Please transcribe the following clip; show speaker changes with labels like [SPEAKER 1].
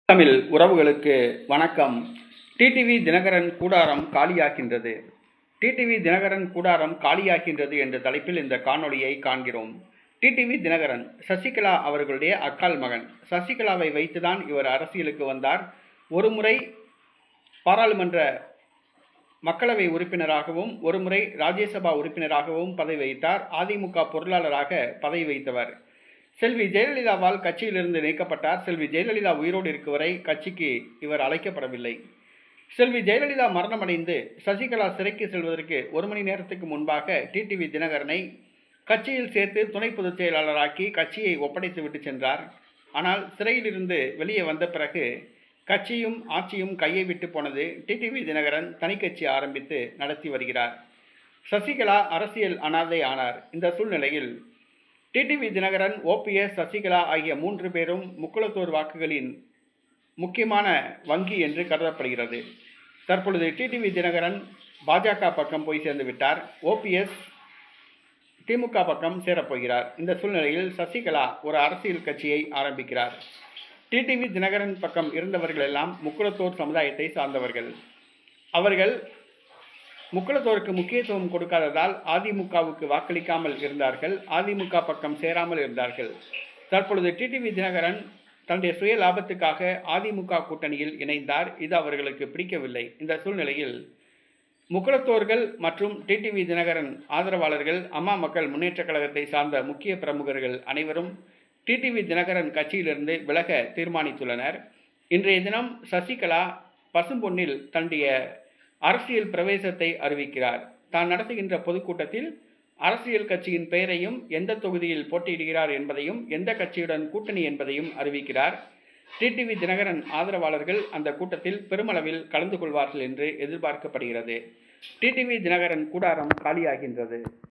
[SPEAKER 1] தமிழ் உறவுகளுக்கு வணக்கம். டிடிவி தினகரன் கூடாரம் காலியாகின்றது. டிடிவி தினகரன் கூடாரம் காலியாகின்றது என்ற தலைப்பில் இந்த காணொளியை காண்கிறோம். டிடிவி தினகரன் சசிகலா அவர்களுடைய அக்காள் மகன். சசிகலாவை வைத்துதான் இவர் அரசியலுக்கு வந்தார். ஒருமுறை பாராளுமன்ற மக்களவை உறுப்பினராகவும் ஒருமுறை ராஜ்யசபா உறுப்பினராகவும் பதவி வைத்தார். அதிமுக பொருளாளராக பதவி வைத்தவர். செல்வி ஜெயலலிதாவால் கட்சியிலிருந்து நீக்கப்பட்டார். செல்வி ஜெயலலிதா உயிரோடு இருக்கும் வரை கட்சிக்கு இவர் அழைக்கப்படவில்லை. செல்வி ஜெயலலிதா மரணமடைந்து சசிகலா சிறைக்கு செல்வதற்கு 1 மணி நேரத்துக்கு முன்பாக டிடிவி தினகரனை கட்சியில் சேர்த்து துணை பொதுச் செயலாளராக்கி கட்சியை ஒப்படைத்து விட்டு சென்றார். ஆனால் சிறையிலிருந்து வெளியே வந்த பிறகு கட்சியும் ஆட்சியும் கையை விட்டு போனது. டிடிவி தினகரன் தனி கட்சி ஆரம்பித்து நடத்தி வருகிறார். சசிகலா அரசியல் அனாதை ஆனார். இந்த சூழ்நிலையில் டிடிவி தினகரன், ஓபிஎஸ், சசிகலா ஆகிய 3 பேரும் முக்குளத்தூர் வாக்குகளின் முக்கியமான வங்கி என்று கருதப்படுகிறது. தற்பொழுது டிடிவி தினகரன் பாஜக பக்கம் போய் சேர்ந்து விட்டார். ஓபிஎஸ் திமுக பக்கம் சேரப்போகிறார். இந்த சூழ்நிலையில் சசிகலா ஒரு அரசியல் கட்சியை ஆரம்பிக்கிறார். டிடிவி தினகரன் பக்கம் இருந்தவர்கள் எல்லாம் முக்குளத்தூர் சமுதாயத்தை சார்ந்தவர்கள். அவர்கள் முக்குளத்தோருக்கு முக்கியத்துவம் கொடுக்காததால் அதிமுகவுக்கு வாக்களிக்காமல் இருந்தார்கள். அதிமுக பக்கம் சேராமல் இருந்தார்கள். தற்பொழுது டிடிவி தினகரன் தன்னுடைய சுய லாபத்துக்காக அதிமுக கூட்டணியில் இணைந்தார். இது அவர்களுக்கு பிடிக்கவில்லை. இந்த சூழ்நிலையில் முக்குளத்தோர்கள் மற்றும் டிடிவி தினகரன் ஆதரவாளர்கள், அம்மா மக்கள் முன்னேற்ற கழகத்தை சார்ந்த முக்கிய பிரமுகர்கள் அனைவரும் டிடிவி தினகரன் கட்சியிலிருந்து விலக தீர்மானித்துள்ளனர். இன்றைய தினம் சசிகலா பசும்பொன்னில் தன்னுடைய அரசியல் பிரவேசத்தை அறிவிக்கிறார். தான் நடத்துகின்ற பொதுக்கூட்டத்தில் அரசியல் கட்சியின் பெயரையும், எந்த தொகுதியில் போட்டியிடுகிறார் என்பதையும், எந்த கட்சியுடன் கூட்டணி என்பதையும் அறிவிக்கிறார். டிடிவி தினகரன் ஆதரவாளர்கள் அந்த கூட்டத்தில் பெருமளவில் கலந்து கொள்வார்கள் என்று எதிர்பார்க்கப்படுகிறது. டிடிவி தினகரன் கூடாரம் காலியாகின்றது.